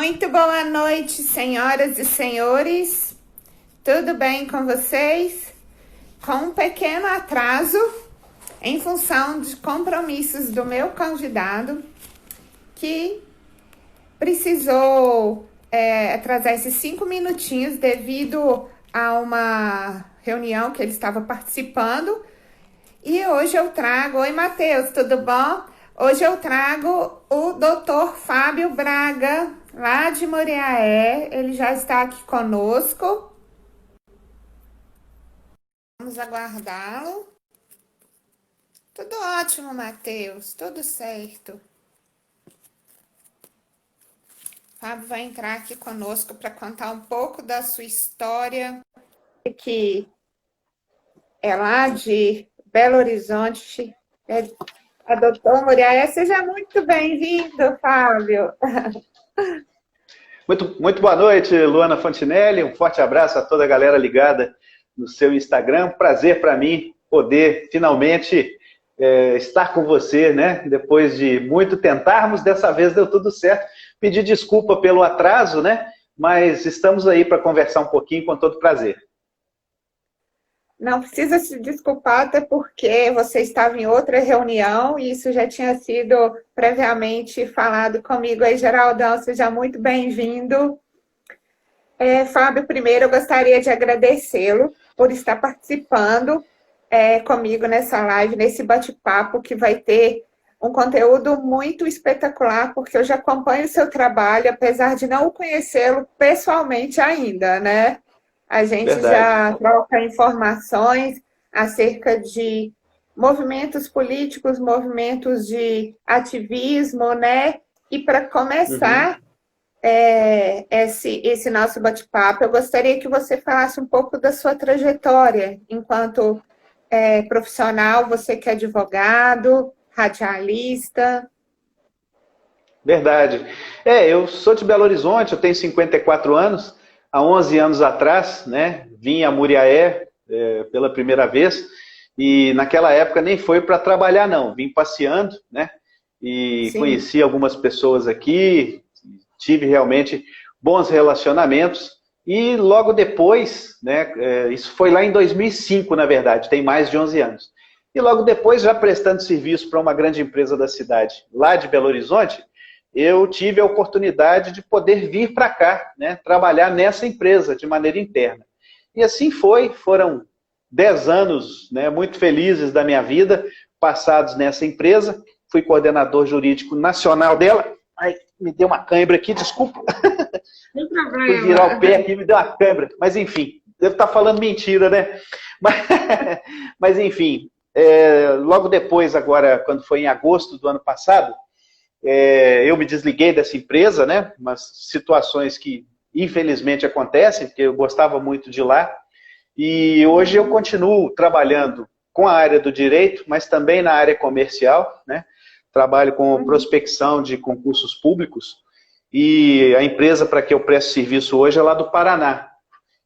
Muito boa noite, senhoras e senhores. Tudo bem com vocês? Com um pequeno atraso, em função de compromissos do meu convidado, que precisou atrasar esses 5 minutinhos devido a uma reunião que ele estava participando. E hoje eu trago... Oi, Matheus, tudo bom? Hoje eu trago o Dr. Fábio Braga, lá de Muriaé. Ele já está aqui conosco. Vamos aguardá-lo. Tudo ótimo, Matheus. Tudo certo. Fábio vai entrar aqui conosco para contar um pouco da sua história, que é lá de Belo Horizonte, a doutora Muriaé. Seja muito bem-vindo, Fábio. Muito boa noite, Luana Fontinelli. Um forte abraço a toda a galera ligada no seu Instagram. Prazer para mim poder finalmente estar com você, né? Depois de muito tentarmos, dessa vez deu tudo certo. Pedir desculpa pelo atraso, né? Mas estamos aí para conversar um pouquinho com todo prazer. Não precisa se desculpar, até porque você estava em outra reunião e isso já tinha sido previamente falado comigo aí, Geraldão. Seja muito bem-vindo. Fábio, primeiro eu gostaria de agradecê-lo por estar participando comigo nessa live, nesse bate-papo, que vai ter um conteúdo muito espetacular, porque eu já acompanho o seu trabalho, apesar de não conhecê-lo pessoalmente ainda, né? A gente já troca informações acerca de movimentos políticos, movimentos de ativismo, né? E para começar esse nosso bate-papo, eu gostaria que você falasse um pouco da sua trajetória enquanto profissional, você que é advogado, radialista. Verdade. Eu sou de Belo Horizonte, eu tenho 54 anos. Há 11 anos atrás, né, vim a Muriaé pela primeira vez, e naquela época nem foi para trabalhar não, vim passeando, né, e Sim. Conheci algumas pessoas aqui, tive realmente bons relacionamentos, e logo depois, né, isso foi lá em 2005, na verdade, tem mais de 11 anos, e logo depois, já prestando serviço para uma grande empresa da cidade, lá de Belo Horizonte, eu tive a oportunidade de poder vir para cá, né, trabalhar nessa empresa de maneira interna. E assim foram 10 anos, né, muito felizes da minha vida, passados nessa empresa. Fui coordenador jurídico nacional dela. Ai, me deu uma cãibra aqui, desculpa. Sem problema. Fui virar o pé aqui, me deu uma cãibra. Mas enfim, devo estar falando mentira, né? Mas enfim, logo depois, agora, quando foi em agosto do ano passado, eu me desliguei dessa empresa, né? Umas situações que infelizmente acontecem, porque eu gostava muito de lá. E hoje eu continuo trabalhando com a área do direito, mas também na área comercial, né? Trabalho com prospecção de concursos públicos. E a empresa para que eu presto serviço hoje é lá do Paraná.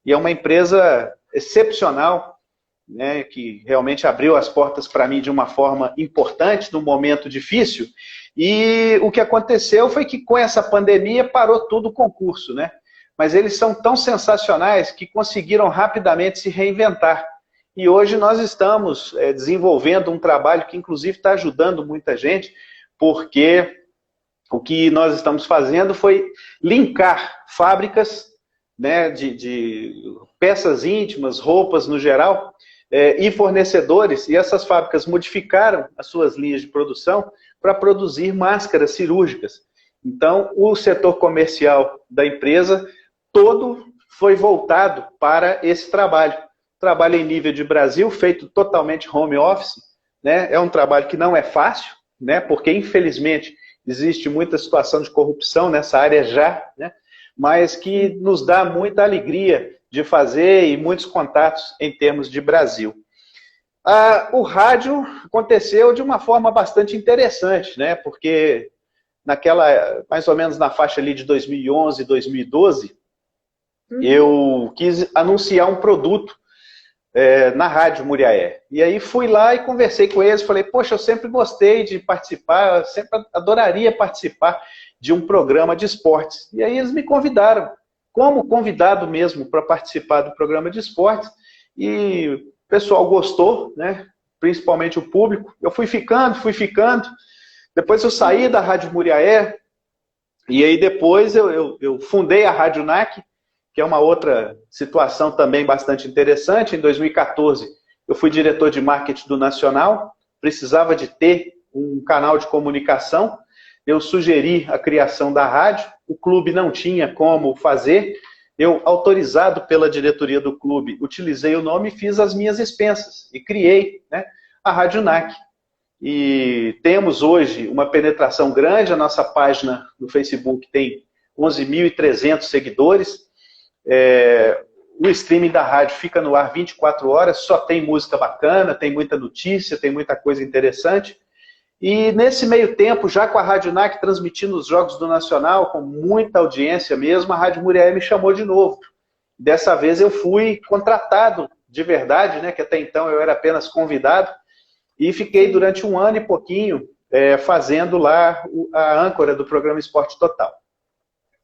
E é uma empresa excepcional, né, que realmente abriu as portas para mim de uma forma importante, num momento difícil. E o que aconteceu foi que com essa pandemia parou tudo o concurso, né? Mas eles são tão sensacionais que conseguiram rapidamente se reinventar. E hoje nós estamos desenvolvendo um trabalho que inclusive está ajudando muita gente, porque o que nós estamos fazendo foi linkar fábricas, né, de peças íntimas, roupas no geral, e fornecedores, e essas fábricas modificaram as suas linhas de produção para produzir máscaras cirúrgicas. Então, o setor comercial da empresa todo foi voltado para esse trabalho. Trabalho em nível de Brasil, feito totalmente home office, né? É um trabalho que não é fácil, né? Porque, infelizmente, existe muita situação de corrupção nessa área já, né? Mas que nos dá muita alegria de fazer e muitos contatos em termos de Brasil. O rádio aconteceu de uma forma bastante interessante, né? Porque mais ou menos na faixa ali de 2011, 2012, eu quis anunciar um produto na Rádio Muriaé. E aí fui lá e conversei com eles, falei, poxa, eu sempre gostei de participar, eu sempre adoraria participar. de um programa de esportes. E aí eles me convidaram, como convidado mesmo, para participar do programa de esportes, e o pessoal gostou, né? Principalmente o público. Eu fui ficando, depois eu saí da Rádio Muriaé, e aí depois eu fundei a Rádio NAC, que é uma outra situação também bastante interessante. Em 2014, eu fui diretor de marketing do Nacional, precisava de ter um canal de comunicação, eu sugeri a criação da rádio, o clube não tinha como fazer, eu, autorizado pela diretoria do clube, utilizei o nome e fiz as minhas expensas, e criei, né, a Rádio NAC. E temos hoje uma penetração grande, a nossa página no Facebook tem 11.300 seguidores, o streaming da rádio fica no ar 24 horas, só tem música bacana, tem muita notícia, tem muita coisa interessante. E nesse meio tempo, já com a Rádio NAC transmitindo os Jogos do Nacional, com muita audiência mesmo, a Rádio Muriaé me chamou de novo. Dessa vez eu fui contratado de verdade, né, que até então eu era apenas convidado, e fiquei durante 1 ano e pouquinho fazendo lá a âncora do programa Esporte Total.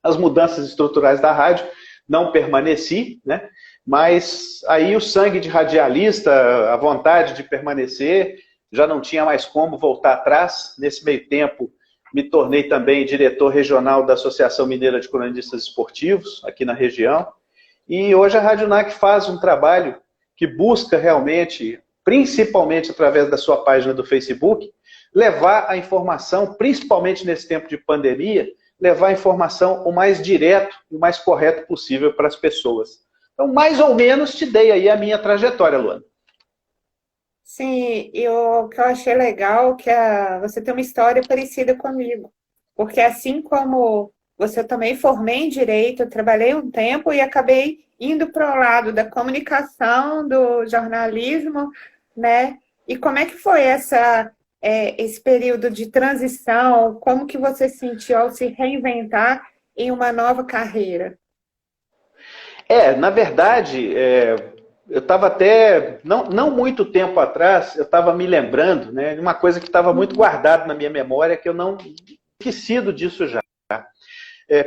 As mudanças estruturais da rádio não permaneci, né? Mas aí o sangue de radialista, a vontade de permanecer, já não tinha mais como voltar atrás. Nesse meio tempo, me tornei também diretor regional da Associação Mineira de Cronistas Esportivos, aqui na região. E hoje a Rádio NAC faz um trabalho que busca realmente, principalmente através da sua página do Facebook, levar a informação, principalmente nesse tempo de pandemia, levar a informação o mais direto e o mais correto possível para as pessoas. Então, mais ou menos, te dei aí a minha trajetória, Luana. Sim, e o que eu achei legal é que você tem uma história parecida comigo. Porque assim como você, eu também formei em Direito, eu trabalhei um tempo e acabei indo para o lado da comunicação, do jornalismo, né? E como é que foi esse período de transição? Como que você se sentiu ao se reinventar em uma nova carreira? Na verdade, eu estava até, não muito tempo atrás, eu estava me lembrando, né, de uma coisa que estava muito guardada na minha memória, que eu não esquecido disso já.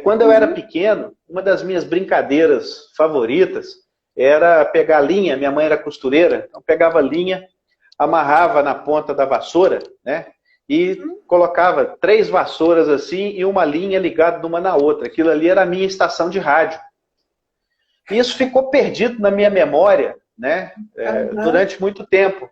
Quando eu era pequeno, uma das minhas brincadeiras favoritas era pegar linha, minha mãe era costureira, então pegava linha, amarrava na ponta da vassoura, né, e colocava 3 vassouras assim e uma linha ligada uma na outra. Aquilo ali era a minha estação de rádio. E isso ficou perdido na minha memória, né, durante muito tempo.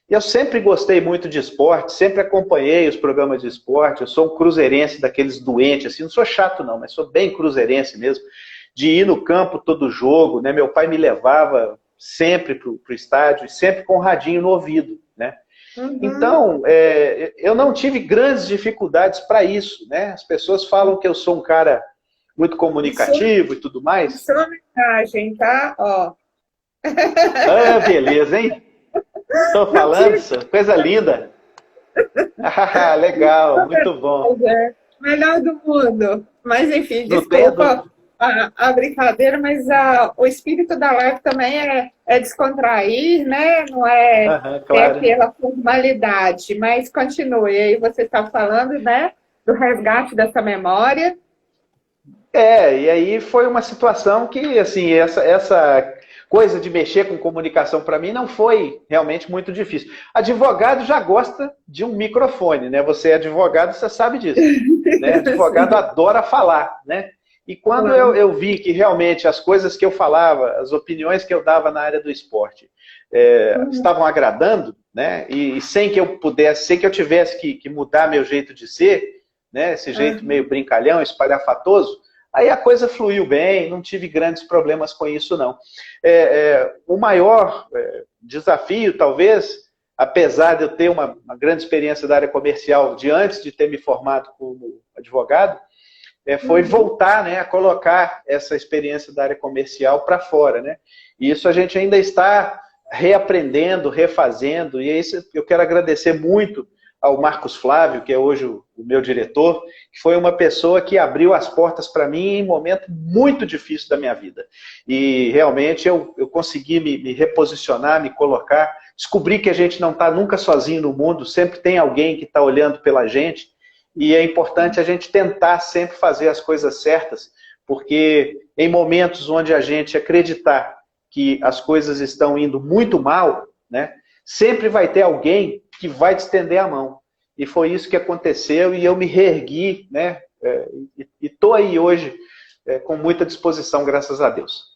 E eu sempre gostei muito de esporte, sempre acompanhei os programas de esporte. Eu sou um cruzeirense daqueles doentes, assim, não sou chato não, mas sou bem cruzeirense mesmo, de ir no campo todo jogo, né? Meu pai me levava sempre para o estádio, sempre com o radinho no ouvido, né? Então, eu não tive grandes dificuldades para isso, né? As pessoas falam que eu sou um cara muito comunicativo e tudo mais. Isso é uma mensagem, tá? Ó. Beleza, hein? Estou falando isso? Coisa linda. Legal, muito bom. Melhor do mundo. Mas, enfim, desculpa a brincadeira, mas o espírito da live também é descontrair, né? Não é claro. aquela formalidade. Mas continue. Aí você está falando, né, do resgate dessa memória. E aí foi uma situação que, assim, essa coisa de mexer com comunicação para mim não foi realmente muito difícil. Advogado já gosta de um microfone, né? Você é advogado, você sabe disso. Né? Advogado adora falar, né? E quando eu vi que realmente as coisas que eu falava, as opiniões que eu dava na área do esporte estavam agradando, né? E sem que eu pudesse, sem que eu tivesse que mudar meu jeito de ser, né? Esse jeito meio brincalhão, espalhafatoso, aí a coisa fluiu bem, não tive grandes problemas com isso, não. O maior desafio, talvez, apesar de eu ter uma grande experiência da área comercial de antes de ter me formado como advogado, foi voltar, né, a colocar essa experiência da área comercial para fora, né? E isso a gente ainda está reaprendendo, refazendo, e isso eu quero agradecer muito ao Marcos Flávio, que é hoje o meu diretor, que foi uma pessoa que abriu as portas para mim em um momento muito difícil da minha vida. E realmente eu consegui me reposicionar, me colocar, descobri que a gente não está nunca sozinho no mundo, sempre tem alguém que está olhando pela gente, e é importante a gente tentar sempre fazer as coisas certas, porque em momentos onde a gente acreditar que as coisas estão indo muito mal, né, sempre vai ter alguém que vai te estender a mão. E foi isso que aconteceu, e eu me reergui, né, e estou aí hoje com muita disposição, graças a Deus.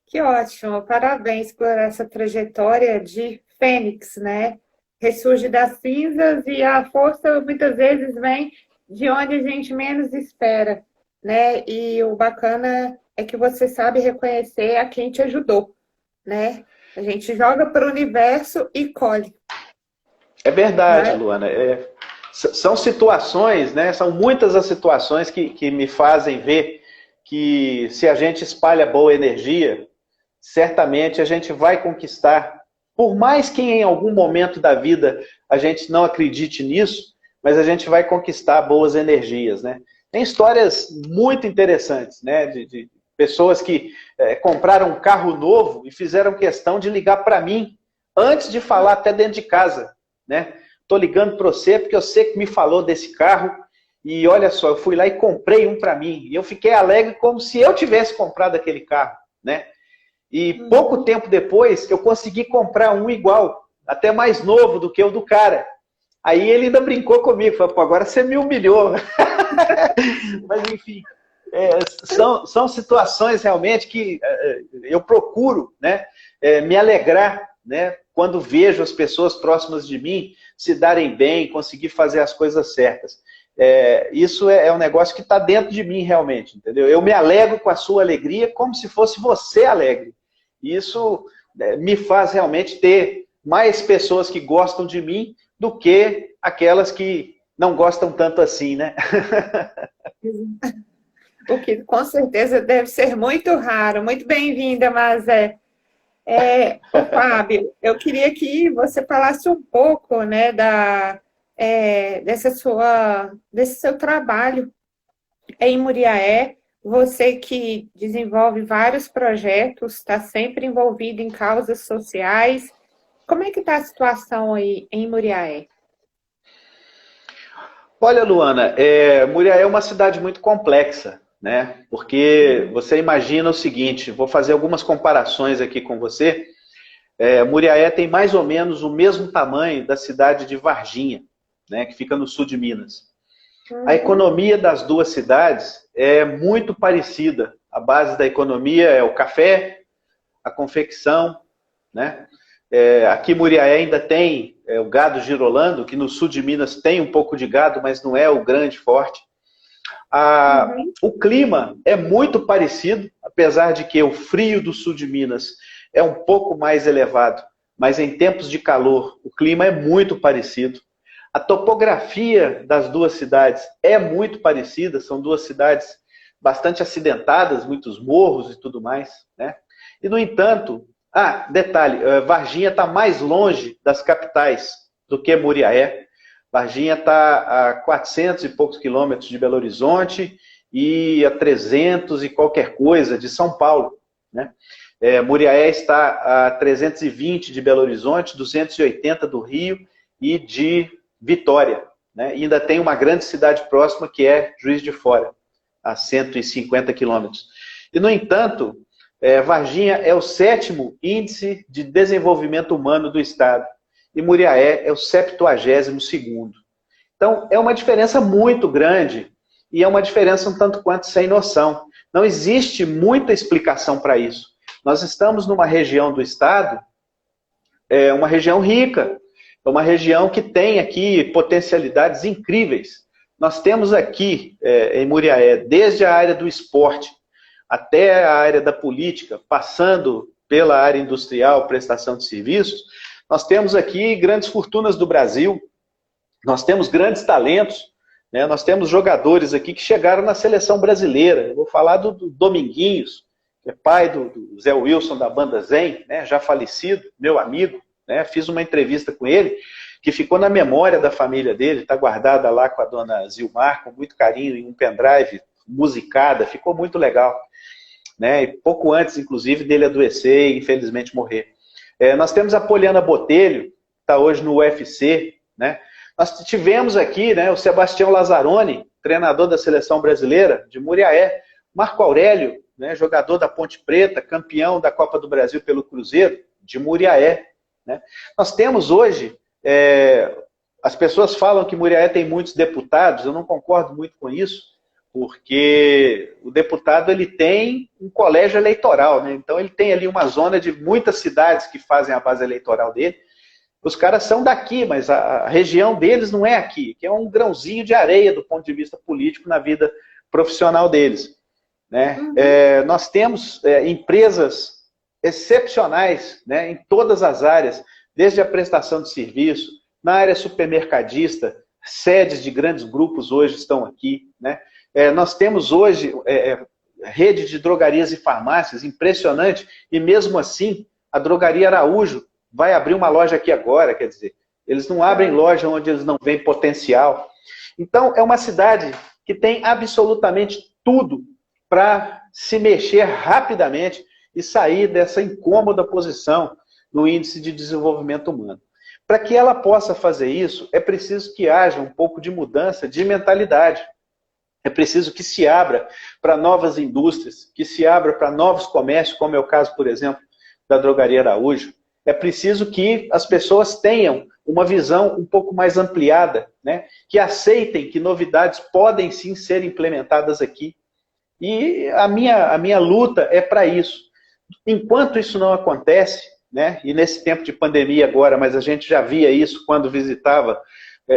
Que ótimo, parabéns por essa trajetória de fênix, né? Ressurge das cinzas e a força muitas vezes vem de onde a gente menos espera, né? E o bacana é que você sabe reconhecer a quem te ajudou, né? A gente joga para o universo e colhe, É verdade, né? Luana. São situações, né? São muitas as situações que me fazem ver que se a gente espalha boa energia, certamente a gente vai conquistar. Por mais que em algum momento da vida a gente não acredite nisso, mas a gente vai conquistar boas energias, né? Tem histórias muito interessantes, né? De pessoas que compraram um carro novo e fizeram questão de ligar para mim antes de falar até dentro de casa, né? Tô ligando para você porque eu sei que me falou desse carro e olha só, eu fui lá e comprei um para mim. E eu fiquei alegre como se eu tivesse comprado aquele carro, né? E pouco tempo depois, eu consegui comprar um igual, até mais novo do que o do cara. Aí ele ainda brincou comigo, falou, pô, agora você me humilhou. Mas, enfim, são situações realmente que eu procuro, né, me alegrar, né, quando vejo as pessoas próximas de mim se darem bem, conseguir fazer as coisas certas. Isso é um negócio que está dentro de mim realmente, entendeu? Eu me alegro com a sua alegria como se fosse você alegre. Isso me faz realmente ter mais pessoas que gostam de mim do que aquelas que não gostam tanto assim, né? O que com certeza deve ser muito raro. Muito bem-vinda, mas ô, Fábio, eu queria que você falasse um pouco, né, desse seu trabalho em Muriaé. Você que desenvolve vários projetos, está sempre envolvido em causas sociais. Como é que está a situação aí em Muriaé? Olha, Luana, Muriaé é uma cidade muito complexa, né? Porque você imagina o seguinte, vou fazer algumas comparações aqui com você. Muriaé tem mais ou menos o mesmo tamanho da cidade de Varginha, né? Que fica no sul de Minas. A economia das duas cidades é muito parecida. A base da economia é o café, a confecção, né? Aqui em Muriaé ainda tem o gado girolando, que no sul de Minas tem um pouco de gado, mas não é o grande forte. O clima é muito parecido, apesar de que o frio do sul de Minas é um pouco mais elevado, mas em tempos de calor o clima é muito parecido. A topografia das duas cidades é muito parecida, são duas cidades bastante acidentadas, muitos morros e tudo mais, né? E, no entanto, detalhe, Varginha está mais longe das capitais do que Muriaé. Varginha está a 400 e poucos quilômetros de Belo Horizonte e a 300 e qualquer coisa de São Paulo, né? Muriaé está a 320 de Belo Horizonte, 280 do Rio e de Vitória, né? E ainda tem uma grande cidade próxima que é Juiz de Fora, a 150 quilômetros. E, no entanto, Varginha é o 7º índice de desenvolvimento humano do estado e Muriaé é o 72º. Então, é uma diferença muito grande e é uma diferença um tanto quanto sem noção. Não existe muita explicação para isso. Nós estamos numa região do estado, uma região rica, é uma região que tem aqui potencialidades incríveis. Nós temos aqui em Muriaé, desde a área do esporte até a área da política, passando pela área industrial, prestação de serviços, nós temos aqui grandes fortunas do Brasil, nós temos grandes talentos, né? Nós temos jogadores aqui que chegaram na seleção brasileira. Eu vou falar do Dominguinhos, que é pai do Zé Wilson da banda Zen, né? Já falecido, meu amigo, né? Fiz uma entrevista com ele, que ficou na memória da família dele, está guardada lá com a dona Zilmar, com muito carinho, em um pendrive, musicada, ficou muito legal, né? E pouco antes, inclusive, dele adoecer e infelizmente morrer. Nós temos a Poliana Botelho, que está hoje no UFC, né? Nós tivemos aqui, né, o Sebastião Lazzaroni, treinador da seleção brasileira de Muriaé, Marco Aurélio, né, jogador da Ponte Preta, campeão da Copa do Brasil pelo Cruzeiro, de Muriaé. Né? Nós temos hoje, as pessoas falam que Muriaé tem muitos deputados, eu não concordo muito com isso, porque o deputado ele tem um colégio eleitoral, né? Então ele tem ali uma zona de muitas cidades que fazem a base eleitoral dele. Os caras são daqui, mas a região deles não é aqui, que é um grãozinho de areia do ponto de vista político na vida profissional deles. Né? Nós temos empresas excepcionais, né, em todas as áreas, desde a prestação de serviço, na área supermercadista, sedes de grandes grupos hoje estão aqui. Né? Nós temos hoje rede de drogarias e farmácias, impressionante, e mesmo assim, a Drogaria Araújo vai abrir uma loja aqui agora, quer dizer, eles não abrem loja onde eles não veem potencial. Então, é uma cidade que tem absolutamente tudo para se mexer rapidamente e sair dessa incômoda posição no índice de desenvolvimento humano. Para que ela possa fazer isso, é preciso que haja um pouco de mudança de mentalidade. É preciso que se abra para novas indústrias, que se abra para novos comércios, como é o caso, por exemplo, da Drogaria Araújo. É preciso que as pessoas tenham uma visão um pouco mais ampliada, né? Que aceitem que novidades podem sim ser implementadas aqui. E a minha luta é para isso. Enquanto isso não acontece, né? E nesse tempo de pandemia agora, mas a gente já via isso quando visitava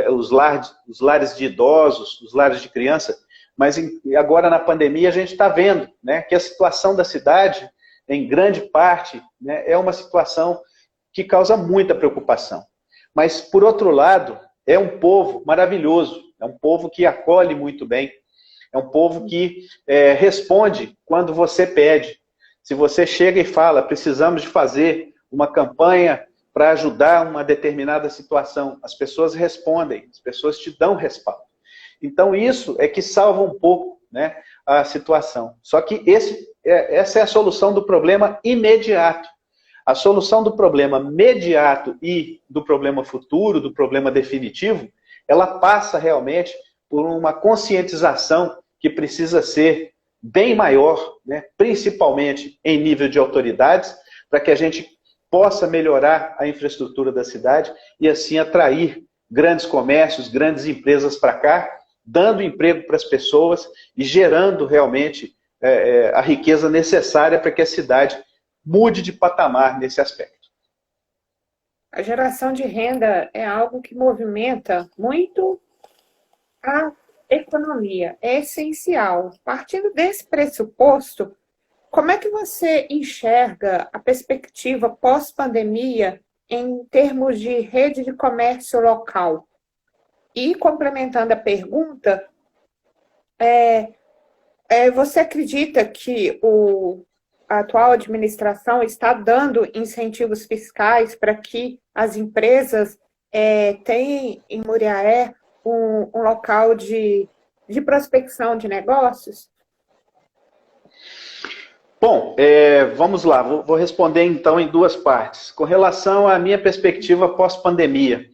os lares de idosos, os lares de criança, mas agora na pandemia a gente está vendo, né, que a situação da cidade, em grande parte, né, é uma situação que causa muita preocupação. Mas, por outro lado, é um povo maravilhoso, é um povo que acolhe muito bem, é um povo que responde quando você pede. Se você chega e fala, precisamos de fazer uma campanha para ajudar uma determinada situação, as pessoas respondem, as pessoas te dão respaldo. Então, isso é que salva um pouco, né, a situação. Só que essa é a solução do problema imediato. A solução do problema imediato e do problema futuro, do problema definitivo, ela passa realmente por uma conscientização que precisa ser bem maior, né, principalmente em nível de autoridades, para que a gente possa melhorar a infraestrutura da cidade e assim atrair grandes comércios, grandes empresas para cá, dando emprego para as pessoas e gerando realmente a riqueza necessária para que a cidade mude de patamar nesse aspecto. A geração de renda é algo que movimenta muito a economia, é essencial. Partindo desse pressuposto, como é que você enxerga a perspectiva pós-pandemia em termos de rede de comércio local? E, complementando a pergunta, você acredita que a atual administração está dando incentivos fiscais para que as empresas tenham em Muriaé um local de prospecção de negócios? Bom, vamos lá, vou responder então em duas partes. Com relação à minha perspectiva pós-pandemia,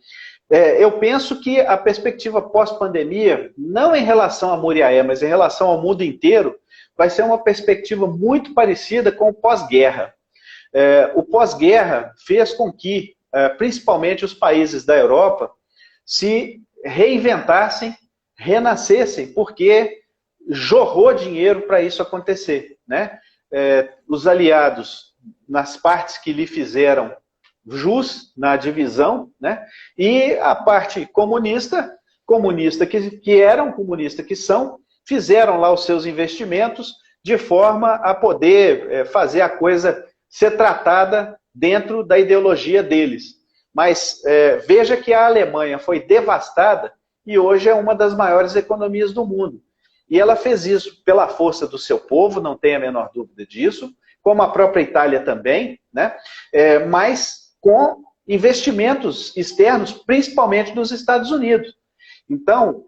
eu penso que a perspectiva pós-pandemia, não em relação a Muriaé, mas em relação ao mundo inteiro, vai ser uma perspectiva muito parecida com o pós-guerra. O pós-guerra fez com que, principalmente os países da Europa, se reinventassem, renascessem, porque jorrou dinheiro para isso acontecer, né? Os aliados, nas partes que lhe fizeram jus na divisão, né? E a parte comunista que eram, comunista que são, fizeram lá os seus investimentos de forma a poder fazer a coisa ser tratada dentro da ideologia deles. Mas veja que a Alemanha foi devastada e hoje é uma das maiores economias do mundo. E ela fez isso pela força do seu povo, não tem a menor dúvida disso, como a própria Itália também, né? Mas com investimentos externos, principalmente dos Estados Unidos. Então,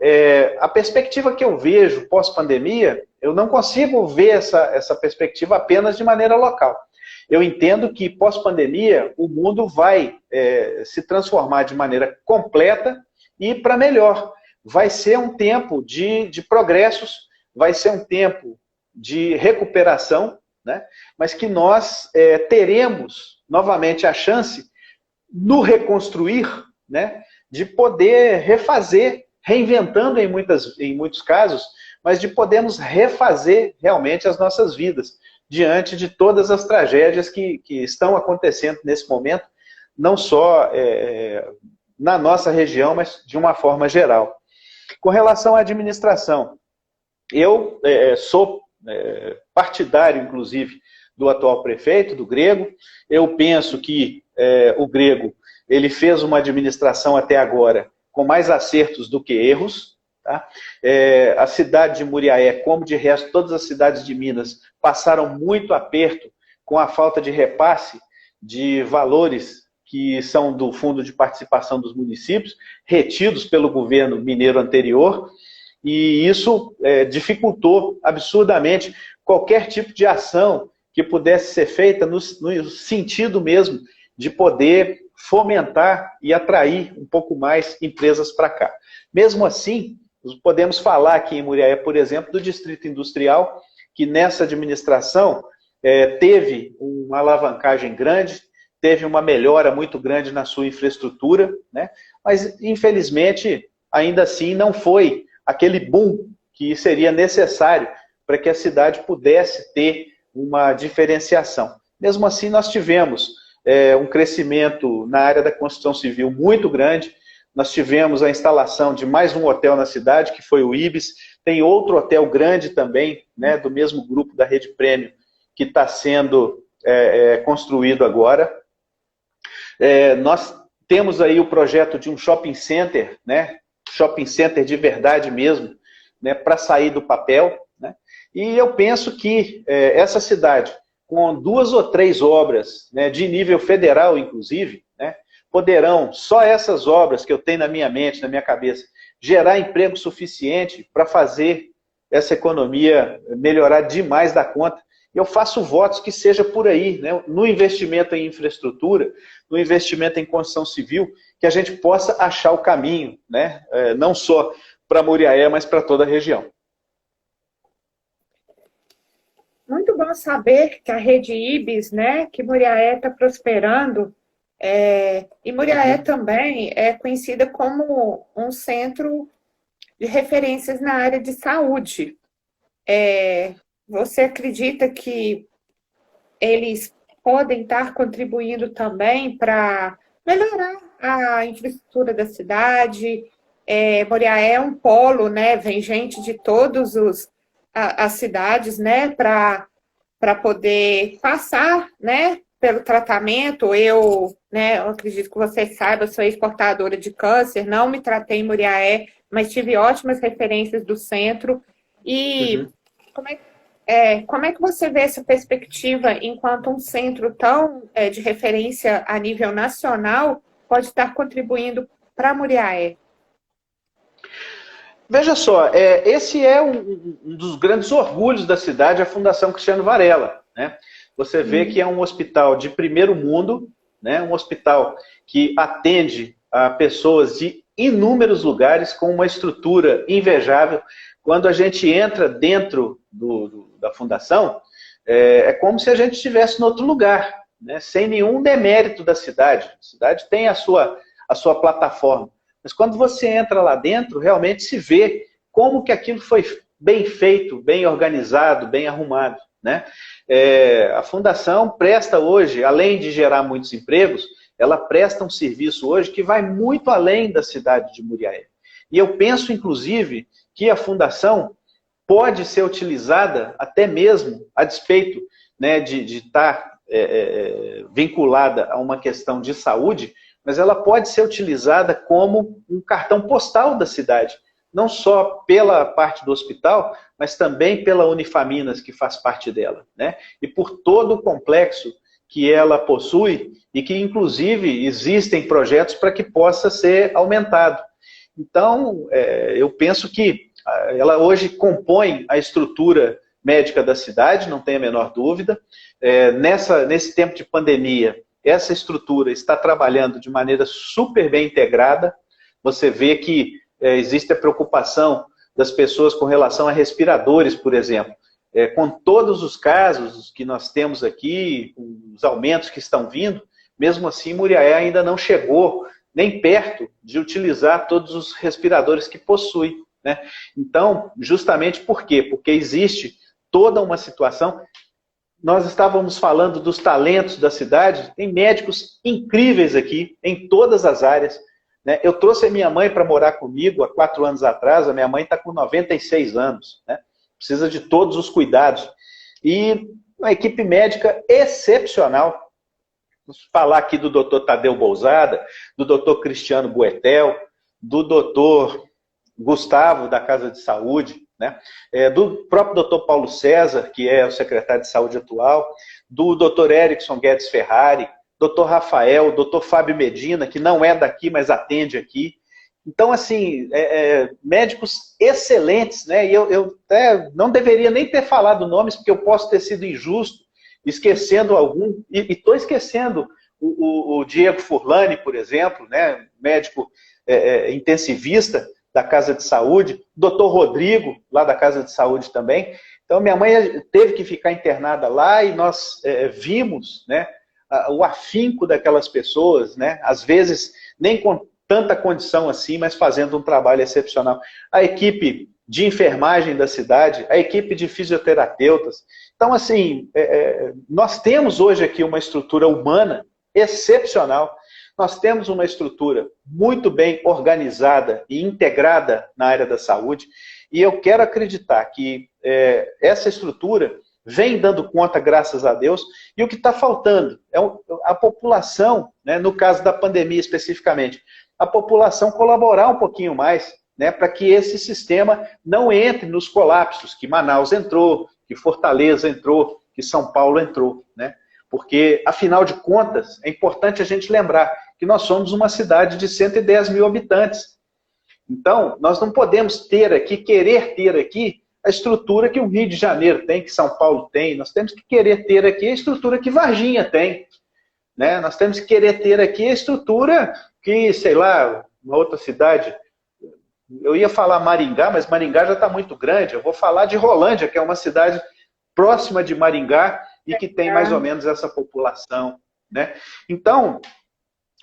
a perspectiva que eu vejo pós-pandemia, eu não consigo ver essa perspectiva apenas de maneira local. Eu entendo que pós-pandemia o mundo vai se transformar de maneira completa e para melhor. Vai ser um tempo de progressos, vai ser um tempo de recuperação, né? Mas que nós teremos novamente a chance, no reconstruir, né, de poder refazer, reinventando em muitos casos, mas de podermos refazer realmente as nossas vidas, diante de todas as tragédias que estão acontecendo nesse momento, não só na nossa região, mas de uma forma geral. Com relação à administração, eu sou partidário, inclusive, do atual prefeito, do Grego. Eu penso que o Grego ele fez uma administração até agora com mais acertos do que erros. Tá? A cidade de Muriaé, como de resto todas as cidades de Minas, passaram muito aperto com a falta de repasse de valores que são do Fundo de Participação dos Municípios, retidos pelo governo mineiro anterior, e isso dificultou absurdamente qualquer tipo de ação que pudesse ser feita no sentido mesmo de poder fomentar e atrair um pouco mais empresas para cá. Mesmo assim, podemos falar aqui em Muriaé, por exemplo, do Distrito Industrial, que nessa administração teve uma alavancagem grande, teve uma melhora muito grande na sua infraestrutura, né? Mas, infelizmente, ainda assim não foi aquele boom que seria necessário para que a cidade pudesse ter uma diferenciação. Mesmo assim, nós tivemos um crescimento na área da construção civil muito grande. Nós tivemos a instalação de mais um hotel na cidade, que foi o Ibis. Tem outro hotel grande também, né, do mesmo grupo da Rede Prêmio, que está sendo construído agora. Nós temos aí o projeto de um shopping center, né, shopping center de verdade mesmo, né, para sair do papel. Né, e eu penso que essa cidade, com 2 ou 3 obras, né, de nível federal, inclusive, né, poderão, só essas obras que eu tenho na minha mente, na minha cabeça, gerar emprego suficiente para fazer essa economia melhorar demais da conta. Eu faço votos que seja por aí, né, no investimento em infraestrutura, no investimento em construção civil, que a gente possa achar o caminho, né, não só para Muriaé, mas para toda a região. Muito bom saber que a rede Ibis, né, que Muriaé está prosperando, e Muriaé também é conhecida como um centro de referências na área de saúde. Você acredita que eles podem estar contribuindo também para melhorar a infraestrutura da cidade? Muriaé é um polo, né, vem gente de todas as cidades, né, para poder passar, né, pelo tratamento. Eu acredito que você saiba, eu sou ex-portadora de câncer, não me tratei em Muriaé, mas tive ótimas referências do centro. E como é que você vê essa perspectiva enquanto um centro tão de referência a nível nacional pode estar contribuindo para Muriaé? Veja só, esse é um dos grandes orgulhos da cidade, a Fundação Cristiano Varela. Né? Você vê que é um hospital de primeiro mundo, né? Um hospital que atende a pessoas de inúmeros lugares, com uma estrutura invejável. Quando a gente entra dentro da fundação, é como se a gente estivesse em outro lugar, né? Sem nenhum demérito da cidade. A cidade tem a sua plataforma. Mas quando você entra lá dentro, realmente se vê como que aquilo foi bem feito, bem organizado, bem arrumado. Né? A fundação presta hoje, além de gerar muitos empregos, ela presta um serviço hoje que vai muito além da cidade de Muriaé. E eu penso, inclusive, que a fundação pode ser utilizada até mesmo a despeito, né, de estar vinculada a uma questão de saúde, mas ela pode ser utilizada como um cartão postal da cidade, não só pela parte do hospital, mas também pela Unifaminas, que faz parte dela, né? E por todo o complexo que ela possui e que, inclusive, existem projetos para que possa ser aumentado. Então, eu penso que ela hoje compõe a estrutura médica da cidade, não tem a menor dúvida. Nesse tempo de pandemia, essa estrutura está trabalhando de maneira super bem integrada, você vê que existe a preocupação das pessoas com relação a respiradores, por exemplo. Com todos os casos que nós temos aqui, os aumentos que estão vindo, mesmo assim, Muriaé ainda não chegou nem perto de utilizar todos os respiradores que possui, né? Então, justamente por quê? Porque existe toda uma situação. Nós estávamos falando dos talentos da cidade, tem médicos incríveis aqui, em todas as áreas, né? Eu trouxe a minha mãe para morar comigo há 4 anos atrás, a minha mãe está com 96 anos, né? Precisa de todos os cuidados. E uma equipe médica excepcional. Vamos falar aqui do doutor Tadeu Bousada, do doutor Cristiano Buetel, do doutor Gustavo, da Casa de Saúde, né? Do próprio doutor Paulo César, que é o secretário de saúde atual, do doutor Erickson Guedes Ferrari, doutor Rafael, doutor Fábio Medina, que não é daqui, mas atende aqui. Então, assim, médicos excelentes, né? E eu até não deveria nem ter falado nomes, porque eu posso ter sido injusto, esquecendo algum, e estou esquecendo o Diego Furlani, por exemplo, né? Médico intensivista da Casa de Saúde, doutor Rodrigo, lá da Casa de Saúde também. Então, minha mãe teve que ficar internada lá e nós vimos, né, o afinco daquelas pessoas, né? Às vezes, nem com tanta condição assim, mas fazendo um trabalho excepcional. A equipe de enfermagem da cidade, a equipe de fisioterapeutas. Então, assim, nós temos hoje aqui uma estrutura humana excepcional. Nós temos uma estrutura muito bem organizada e integrada na área da saúde. E eu quero acreditar que essa estrutura vem dando conta, graças a Deus, e o que está faltando é a população, né, no caso da pandemia especificamente, a população colaborar um pouquinho mais, né, para que esse sistema não entre nos colapsos que Manaus entrou, que Fortaleza entrou, que São Paulo entrou, né? Porque, afinal de contas, é importante a gente lembrar que nós somos uma cidade de 110 mil habitantes. Então, nós não podemos querer ter aqui a estrutura que o Rio de Janeiro tem, que São Paulo tem. Nós temos que querer ter aqui a estrutura que Varginha tem, né? Nós temos que querer ter aqui a estrutura que, sei lá, uma outra cidade... Eu ia falar Maringá, mas Maringá já está muito grande. Eu vou falar de Rolândia, que é uma cidade próxima de Maringá e que tem mais ou menos essa população, né? Então,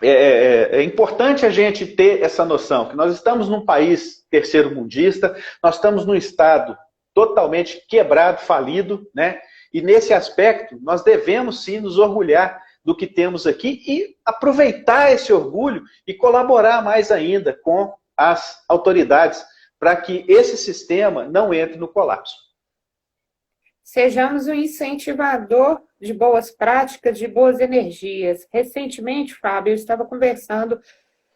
é importante a gente ter essa noção, que nós estamos num país terceiro-mundista, nós estamos num estado totalmente quebrado, falido, né? E nesse aspecto, nós devemos sim nos orgulhar do que temos aqui e aproveitar esse orgulho e colaborar mais ainda com as autoridades para que esse sistema não entre no colapso. Sejamos um incentivador de boas práticas, de boas energias. Recentemente, Fábio, eu estava conversando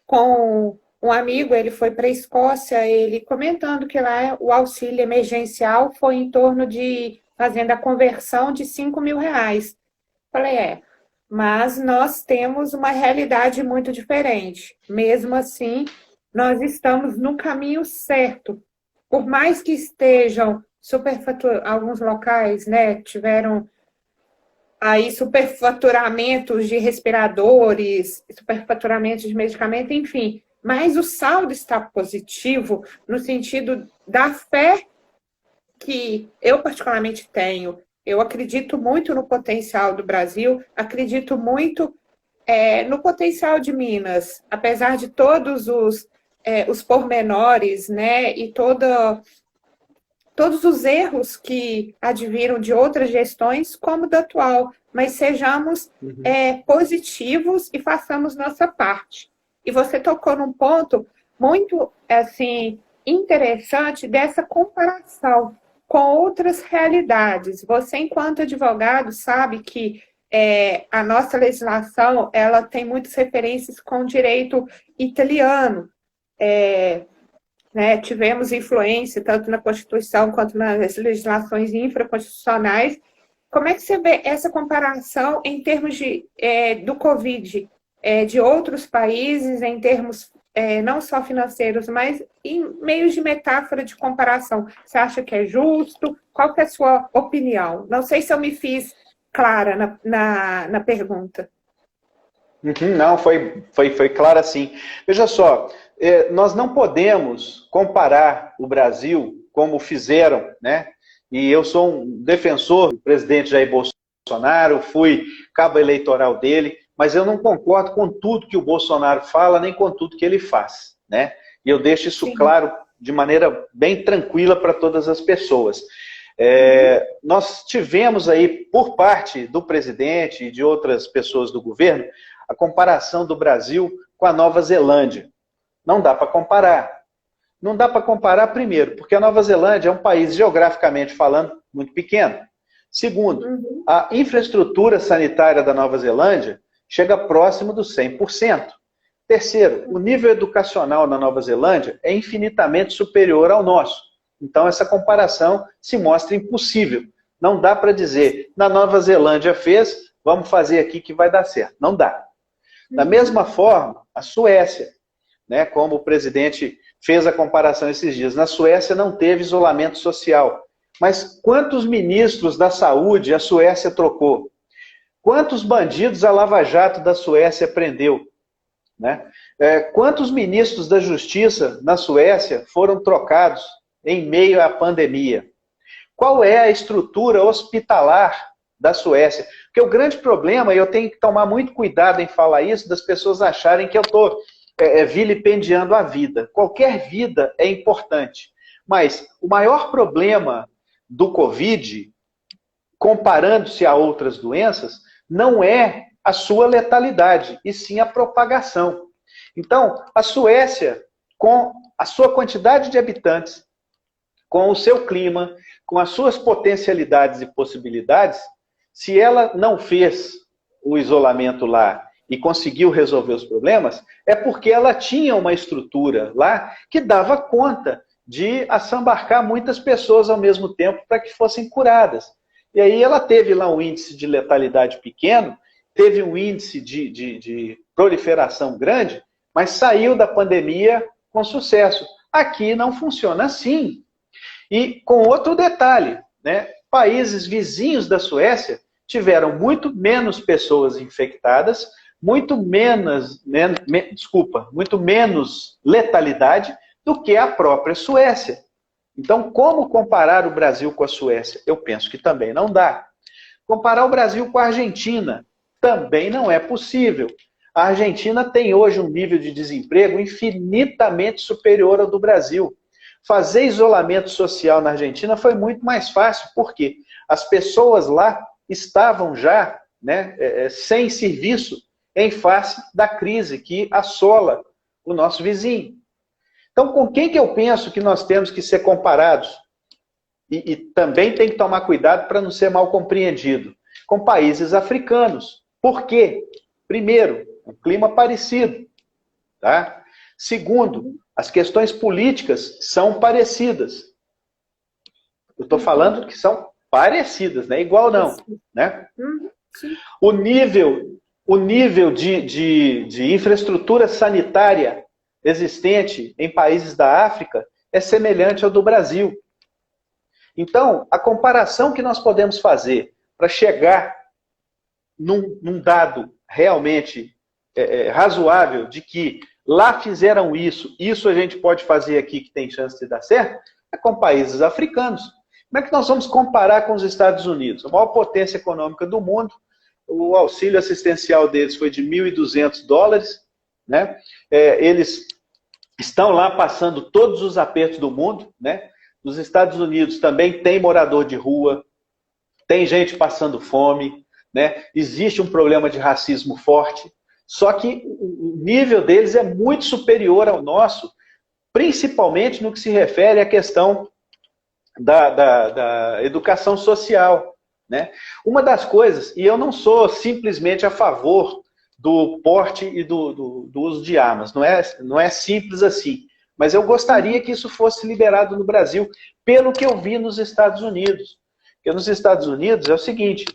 com um amigo, ele foi para a Escócia, ele comentando que lá o auxílio emergencial foi em torno de, fazendo a conversão de R$ 5.000. Falei, mas nós temos uma realidade muito diferente. Mesmo assim, nós estamos no caminho certo. Por mais que estejam alguns locais, né, tiveram aí superfaturamentos de respiradores, superfaturamentos de medicamento, enfim. Mas o saldo está positivo no sentido da fé que eu particularmente tenho. Eu acredito muito no potencial do Brasil, acredito muito no potencial de Minas, apesar de todos os pormenores, né, e todos os erros que adviram de outras gestões, como da atual, mas sejamos positivos e façamos nossa parte. E você tocou num ponto muito assim, interessante dessa comparação com outras realidades. Você, enquanto advogado, sabe que a nossa legislação ela tem muitas referências com o direito italiano. Né, tivemos influência tanto na Constituição quanto nas legislações infraconstitucionais. Como é que você vê essa comparação em termos do Covid, de outros países, em termos não só financeiros, mas em meios de metáfora de comparação? Você acha que é justo? Qual que é a sua opinião? Não sei se eu me fiz clara na pergunta. Uhum, não, foi claro assim. Veja só, nós não podemos comparar o Brasil como fizeram, né? E eu sou um defensor do presidente Jair Bolsonaro, fui cabo eleitoral dele, mas eu não concordo com tudo que o Bolsonaro fala, nem com tudo que ele faz, né? E eu deixo isso Sim. claro de maneira bem tranquila para todas as pessoas. Nós tivemos aí, por parte do presidente e de outras pessoas do governo, a comparação do Brasil com a Nova Zelândia. Não dá para comparar. Não dá para comparar, primeiro, porque a Nova Zelândia é um país, geograficamente falando, muito pequeno. Segundo, a infraestrutura sanitária da Nova Zelândia chega próximo dos 100%. Terceiro, o nível educacional na Nova Zelândia é infinitamente superior ao nosso. Então, essa comparação se mostra impossível. Não dá para dizer, na Nova Zelândia fez, vamos fazer aqui que vai dar certo. Não dá. Da mesma forma, a Suécia, né, como o presidente fez a comparação esses dias, na Suécia não teve isolamento social. Mas quantos ministros da saúde a Suécia trocou? Quantos bandidos a Lava Jato da Suécia prendeu? Né? Quantos ministros da Justiça na Suécia foram trocados em meio à pandemia? Qual é a estrutura hospitalar da Suécia? Porque o grande problema, e eu tenho que tomar muito cuidado em falar isso, das pessoas acharem que eu estou vilipendiando a vida. Qualquer vida é importante. Mas o maior problema do Covid, comparando-se a outras doenças, não é a sua letalidade, e sim a propagação. Então, a Suécia, com a sua quantidade de habitantes, com o seu clima, com as suas potencialidades e possibilidades, se ela não fez o isolamento lá e conseguiu resolver os problemas, é porque ela tinha uma estrutura lá que dava conta de assambarcar muitas pessoas ao mesmo tempo para que fossem curadas. E aí ela teve lá um índice de letalidade pequeno, teve um índice de proliferação grande, mas saiu da pandemia com sucesso. Aqui não funciona assim. E com outro detalhe, né? Países vizinhos da Suécia tiveram muito menos pessoas infectadas, muito menos letalidade do que a própria Suécia. Então, como comparar o Brasil com a Suécia? Eu penso que também não dá. Comparar o Brasil com a Argentina também não é possível. A Argentina tem hoje um nível de desemprego infinitamente superior ao do Brasil. Fazer isolamento social na Argentina foi muito mais fácil, porque as pessoas lá estavam já, né, sem serviço em face da crise que assola o nosso vizinho. Então, com quem que eu penso que nós temos que ser comparados? E também tem que tomar cuidado para não ser mal compreendido. Com países africanos. Por quê? Primeiro, um clima parecido. Tá? Segundo, as questões políticas são parecidas. Eu estou falando que são parecidas, não é igual não. Né? O nível de infraestrutura sanitária existente em países da África é semelhante ao do Brasil. Então, a comparação que nós podemos fazer para chegar num dado realmente razoável de que lá fizeram isso a gente pode fazer aqui que tem chance de dar certo, é com países africanos. Como é que nós vamos comparar com os Estados Unidos? A maior potência econômica do mundo, o auxílio assistencial deles foi de $1.200, né? Eles estão lá passando todos os apertos do mundo, né? Nos Estados Unidos também tem morador de rua, tem gente passando fome, né? Existe um problema de racismo forte, só que o nível deles é muito superior ao nosso, principalmente no que se refere à questão da educação social, né? Uma das coisas, e eu não sou simplesmente a favor do porte e do uso de armas, não é simples assim, mas eu gostaria que isso fosse liberado no Brasil, pelo que eu vi nos Estados Unidos. Porque nos Estados Unidos é o seguinte,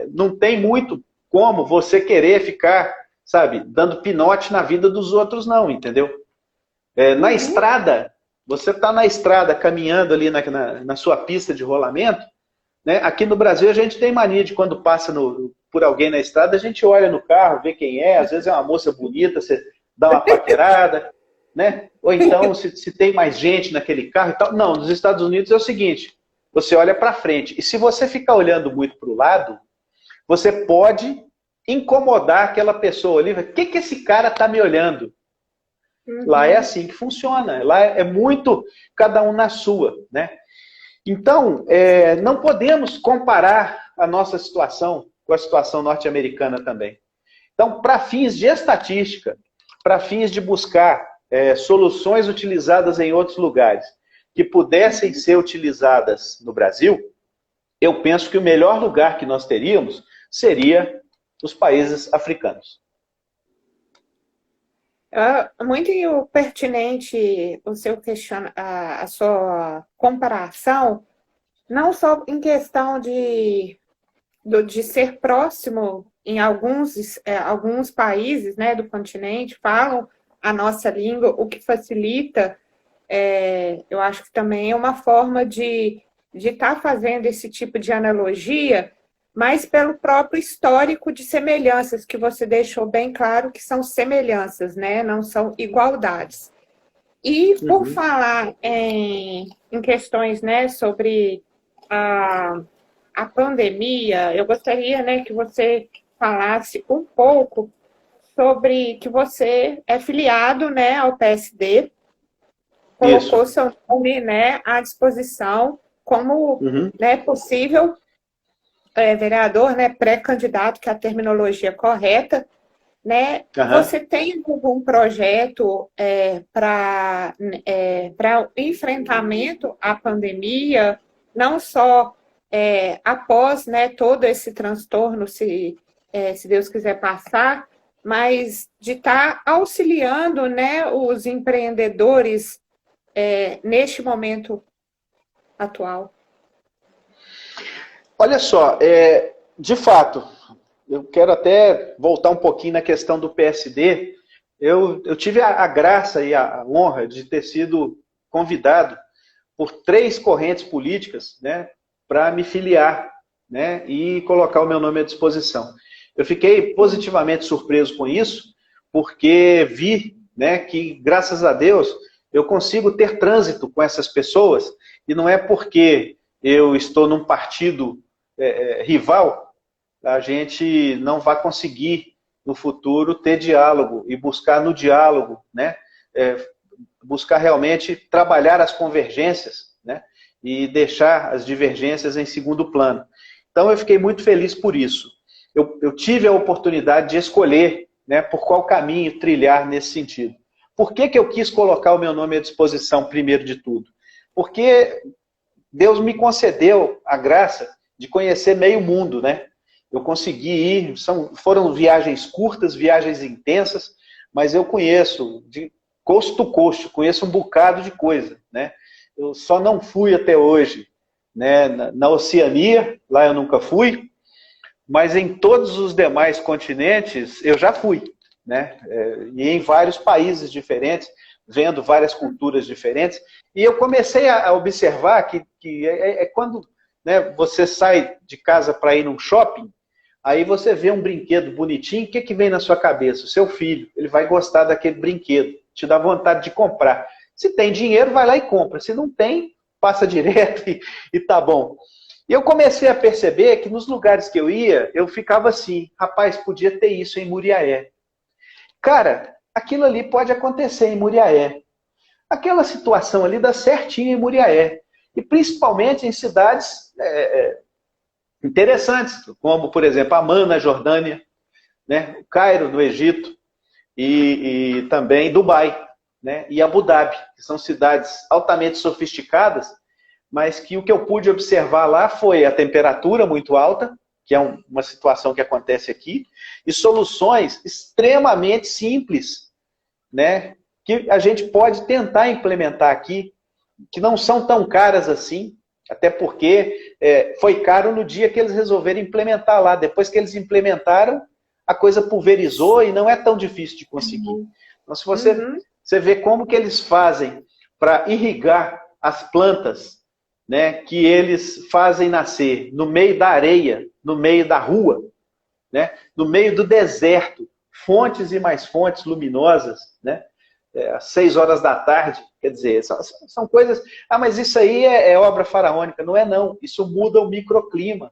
não tem muito como você querer ficar, sabe, dando pinote na vida dos outros não, entendeu? Na estrada, você está na estrada caminhando ali na sua pista de rolamento, né? Aqui no Brasil a gente tem mania de quando passa por alguém na estrada, a gente olha no carro, vê quem é, às vezes é uma moça bonita, você dá uma paquerada, né? Ou então, se tem mais gente naquele carro e tal. Não, nos Estados Unidos é o seguinte, você olha para frente. E se você ficar olhando muito para o lado, você pode incomodar aquela pessoa ali. O que esse cara está me olhando? Lá é assim que funciona. Lá é muito cada um na sua, né? Então, não podemos comparar a nossa situação com a situação norte-americana também. Então, para fins de estatística, para fins de buscar soluções utilizadas em outros lugares, que pudessem ser utilizadas no Brasil, eu penso que o melhor lugar que nós teríamos seria os países africanos. Muito pertinente o seu a sua comparação, não só em questão de ser próximo em alguns países, né, do continente, falam a nossa língua, o que facilita, eu acho que também é uma forma de estar fazendo esse tipo de analogia, mas pelo próprio histórico de semelhanças, que você deixou bem claro que são semelhanças, né? Não são igualdades. E por falar em questões, né, sobre a pandemia, eu gostaria, né, que você falasse um pouco sobre que você é filiado, né, ao PSD, colocou Isso. seu nome, né, à disposição como né, possível vereador, né, pré-candidato, que é a terminologia correta, né? Você tem algum projeto para enfrentamento à pandemia, não só após, né, todo esse transtorno, se Deus quiser passar, mas de estar auxiliando, né, os empreendedores neste momento atual? Olha só, de fato, eu quero até voltar um pouquinho na questão do PSD. Eu tive a graça e a honra de ter sido convidado por 3 correntes políticas, né, para me filiar, né, e colocar o meu nome à disposição. Eu fiquei positivamente surpreso com isso, porque vi, né, que, graças a Deus, eu consigo ter trânsito com essas pessoas, e não é porque eu estou num partido rival, a gente não vai conseguir, no futuro, ter diálogo e buscar no diálogo, né, buscar realmente trabalhar as convergências, né, e deixar as divergências em segundo plano. Então, eu fiquei muito feliz por isso. Eu tive a oportunidade de escolher, né, por qual caminho trilhar nesse sentido. Por que eu quis colocar o meu nome à disposição, primeiro de tudo? Porque Deus me concedeu a graça de conhecer meio mundo, né? Eu consegui ir, foram viagens curtas, viagens intensas, mas eu conheço de coast to coast, conheço um bocado de coisa, né? Eu só não fui até hoje, né, na Oceania, lá eu nunca fui, mas em todos os demais continentes eu já fui, né? E em vários países diferentes, vendo várias culturas diferentes, e eu comecei a observar que quando, né, você sai de casa para ir num shopping, aí você vê um brinquedo bonitinho, o que vem na sua cabeça? O seu filho, ele vai gostar daquele brinquedo, te dá vontade de comprar. Se tem dinheiro, vai lá e compra. Se não tem, passa direto e tá bom. E eu comecei a perceber que nos lugares que eu ia, eu ficava assim, rapaz, podia ter isso em Muriaé. Cara, aquilo ali pode acontecer em Muriaé. Aquela situação ali dá certinho em Muriaé. E principalmente em cidades interessantes, como, por exemplo, Amman, na Jordânia, né? O Cairo, no Egito, e também Dubai, né? E Abu Dhabi, que são cidades altamente sofisticadas, mas que o que eu pude observar lá foi a temperatura muito alta, que é uma situação que acontece aqui, e soluções extremamente simples, né? Que a gente pode tentar implementar aqui, que não são tão caras assim, até porque foi caro no dia que eles resolveram implementar lá. Depois que eles implementaram, a coisa pulverizou e não é tão difícil de conseguir. Então, se você vê como que eles fazem para irrigar as plantas, né, que eles fazem nascer no meio da areia, no meio da rua, né? No meio do deserto, fontes e mais fontes luminosas, né? Às 6 horas da tarde, quer dizer, são coisas... Ah, mas isso aí é obra faraônica. Não é não, isso muda o microclima,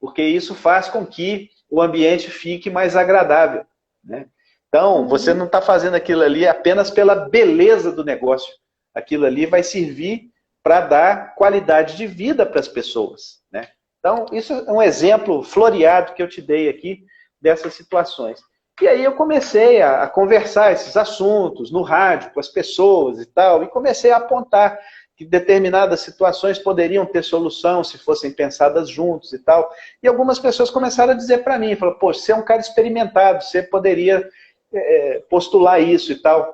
porque isso faz com que o ambiente fique mais agradável, né? Então, você não está fazendo aquilo ali apenas pela beleza do negócio. Aquilo ali vai servir para dar qualidade de vida para as pessoas, né? Então, isso é um exemplo floreado que eu te dei aqui dessas situações. E aí eu comecei a conversar esses assuntos no rádio com as pessoas e tal, e comecei a apontar que determinadas situações poderiam ter solução se fossem pensadas juntos e tal. E algumas pessoas começaram a dizer para mim, falaram, poxa, você é um cara experimentado, você poderia postular isso e tal,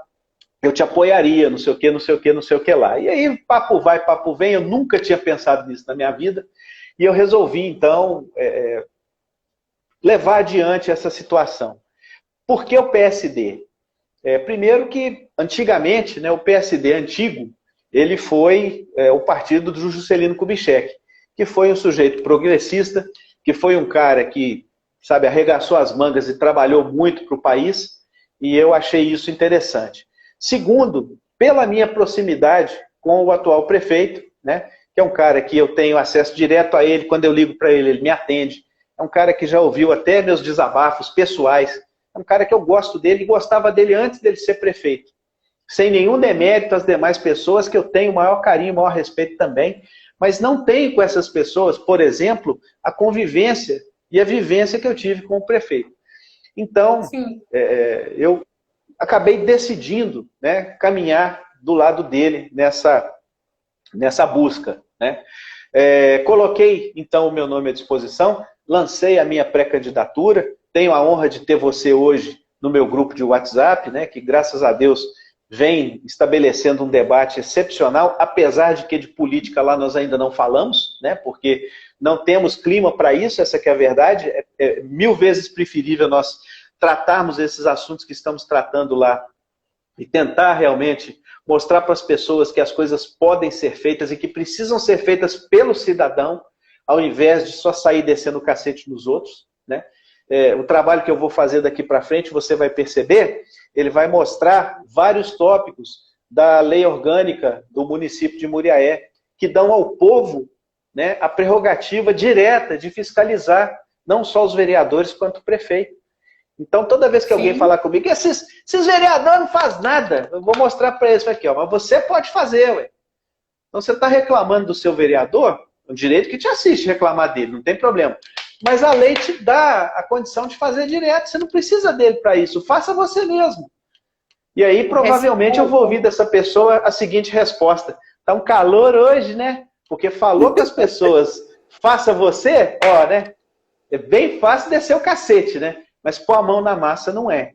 eu te apoiaria, não sei o que, não sei o que, não sei o que lá. E aí, papo vai, papo vem, eu nunca tinha pensado nisso na minha vida, e eu resolvi, então, levar adiante essa situação. Por que o PSD? Primeiro que, antigamente, né, o PSD antigo, ele foi o partido do Juscelino Kubitschek, que foi um sujeito progressista, que foi um cara que, sabe, arregaçou as mangas e trabalhou muito para o país, e eu achei isso interessante. Segundo, pela minha proximidade com o atual prefeito, né, que é um cara que eu tenho acesso direto a ele, quando eu ligo para ele, ele me atende. É um cara que já ouviu até meus desabafos pessoais. É um cara que eu gosto dele e gostava dele antes dele ser prefeito. Sem nenhum demérito às demais pessoas, que eu tenho o maior carinho, o maior respeito também, mas não tenho com essas pessoas, por exemplo, a convivência e a vivência que eu tive com o prefeito. Então, eu acabei decidindo, né, caminhar do lado dele nessa busca, né? Coloquei, então, o meu nome à disposição, lancei a minha pré-candidatura, tenho a honra de ter você hoje no meu grupo de WhatsApp, né, que, graças a Deus, vem estabelecendo um debate excepcional, apesar de que de política lá nós ainda não falamos, né, porque não temos clima para isso, essa que é a verdade. É 1000 vezes preferível nós tratarmos esses assuntos que estamos tratando lá e tentar realmente mostrar para as pessoas que as coisas podem ser feitas e que precisam ser feitas pelo cidadão, ao invés de só sair descendo o cacete nos outros, né? O trabalho que eu vou fazer daqui para frente, você vai perceber, ele vai mostrar vários tópicos da lei orgânica do município de Muriaé, que dão ao povo, né, a prerrogativa direta de fiscalizar não só os vereadores quanto o prefeito. Então, toda vez que alguém falar comigo, esses vereadores não fazem nada, eu vou mostrar para eles aqui, ó, mas você pode fazer, ué. Então, você está reclamando do seu vereador, o direito que te assiste reclamar dele, não tem problema. Mas a lei te dá a condição de fazer direto, você não precisa dele para isso, faça você mesmo. E aí, provavelmente, eu vou ouvir dessa pessoa a seguinte resposta: tá um calor hoje, né? Porque falou com as pessoas, faça você, ó, né? É bem fácil descer o cacete, né? Mas pôr a mão na massa não é.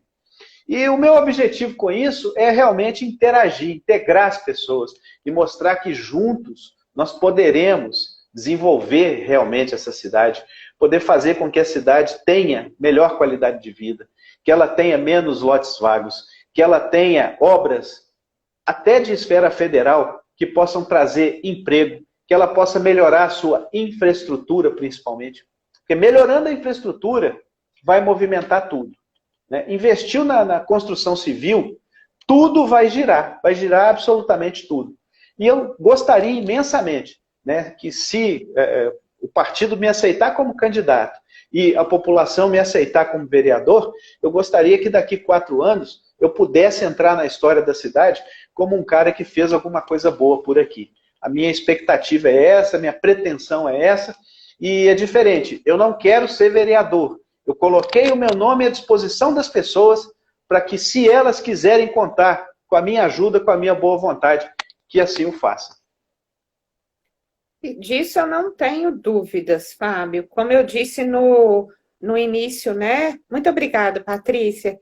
E o meu objetivo com isso é realmente interagir, integrar as pessoas e mostrar que juntos nós poderemos desenvolver realmente essa cidade, poder fazer com que a cidade tenha melhor qualidade de vida, que ela tenha menos lotes vagos, que ela tenha obras até de esfera federal que possam trazer emprego, que ela possa melhorar a sua infraestrutura principalmente. Porque melhorando a infraestrutura, vai movimentar tudo, né? Investiu na construção civil, tudo vai girar absolutamente tudo. E eu gostaria imensamente, né, que se o partido me aceitar como candidato e a população me aceitar como vereador, eu gostaria que daqui 4 anos eu pudesse entrar na história da cidade como um cara que fez alguma coisa boa por aqui. A minha expectativa é essa, a minha pretensão é essa, e é diferente. Eu não quero ser vereador. Eu coloquei o meu nome à disposição das pessoas para que, se elas quiserem contar com a minha ajuda, com a minha boa vontade, que assim o façam. Disso eu não tenho dúvidas, Fábio. Como eu disse no início, né? Muito obrigada, Patrícia.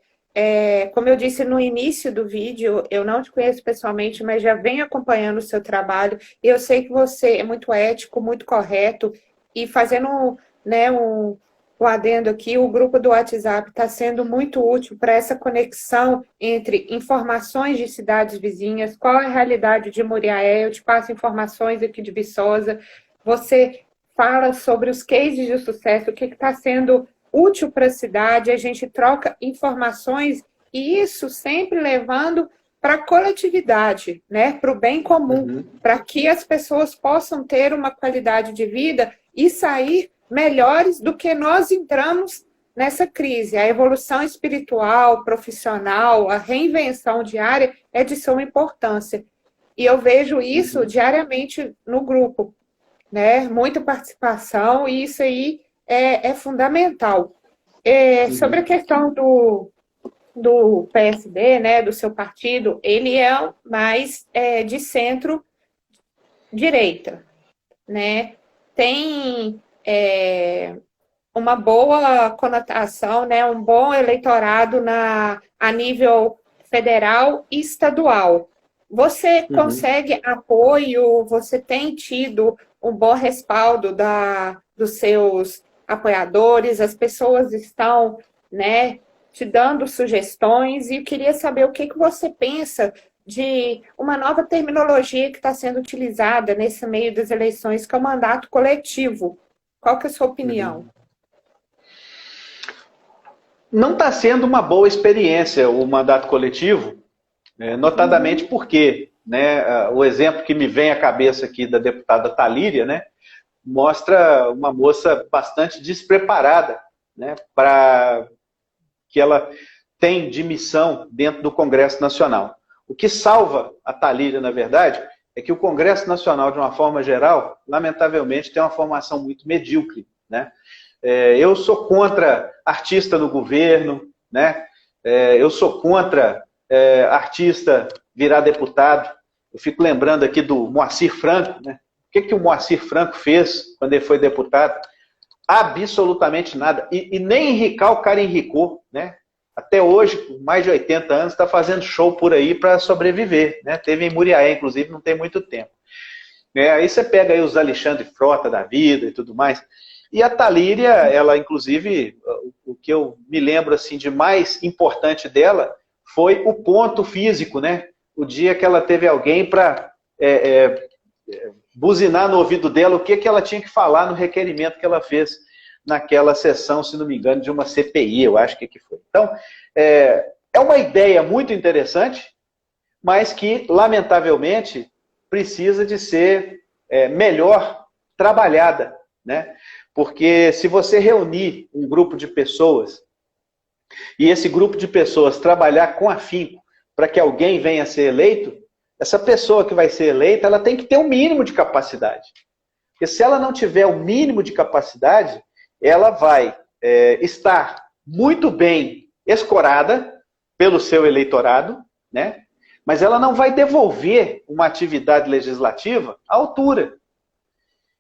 Como eu disse no início do vídeo, eu não te conheço pessoalmente, mas já venho acompanhando o seu trabalho. E eu sei que você é muito ético, muito correto. E fazendo, né, o adendo aqui, o grupo do WhatsApp está sendo muito útil para essa conexão entre informações de cidades vizinhas, qual é a realidade de Muriaé, eu te passo informações aqui de Viçosa, você fala sobre os cases de sucesso, o que está sendo útil para a cidade, a gente troca informações, e isso sempre levando para a coletividade, né? Para o bem comum, para que as pessoas possam ter uma qualidade de vida e sair melhores do que nós entramos nessa crise. A evolução espiritual, profissional, a reinvenção diária é de suma importância. E eu vejo isso diariamente no grupo, né? Muita participação, e isso aí é fundamental. Sobre a questão do PSD, né, do seu partido, ele é mais de centro-direita, né? Tem uma boa conotação, né, um bom eleitorado a nível federal e estadual. Você consegue apoio, você tem tido um bom respaldo dos seus apoiadores, as pessoas estão, né, te dando sugestões, e eu queria saber o que você pensa de uma nova terminologia que está sendo utilizada nesse meio das eleições, que é o mandato coletivo. Qual que é a sua opinião? Não está sendo uma boa experiência o mandato coletivo, notadamente porque, né, o exemplo que me vem à cabeça aqui da deputada Talíria, né, mostra uma moça bastante despreparada, né, para que ela tem de missão dentro do Congresso Nacional. O que salva a Talíria, na verdade, é que o Congresso Nacional, de uma forma geral, lamentavelmente, tem uma formação muito medíocre, né? Eu sou contra artista no governo, né? Eu sou contra artista virar deputado. Eu fico lembrando aqui do Moacir Franco, né? O que o Moacir Franco fez quando ele foi deputado? Absolutamente nada. E nem enricar o cara enricou, né? Até hoje, com mais de 80 anos, está fazendo show por aí para sobreviver, né? Teve em Muriaé, inclusive, não tem muito tempo. Aí você pega aí os Alexandre Frota da vida e tudo mais. E a Talíria, ela, inclusive, o que eu me lembro assim de mais importante dela foi o ponto físico, né? O dia que ela teve alguém para buzinar no ouvido dela o que ela tinha que falar no requerimento que ela fez naquela sessão, se não me engano, de uma CPI, eu acho que foi. Então, é uma ideia muito interessante, mas que, lamentavelmente, precisa de ser melhor trabalhada, né? Porque se você reunir um grupo de pessoas e esse grupo de pessoas trabalhar com afinco para que alguém venha a ser eleito, essa pessoa que vai ser eleita, ela tem que ter um mínimo de capacidade. Porque se ela não tiver o mínimo de capacidade, ela vai estar muito bem escorada pelo seu eleitorado, né? Mas ela não vai devolver uma atividade legislativa à altura.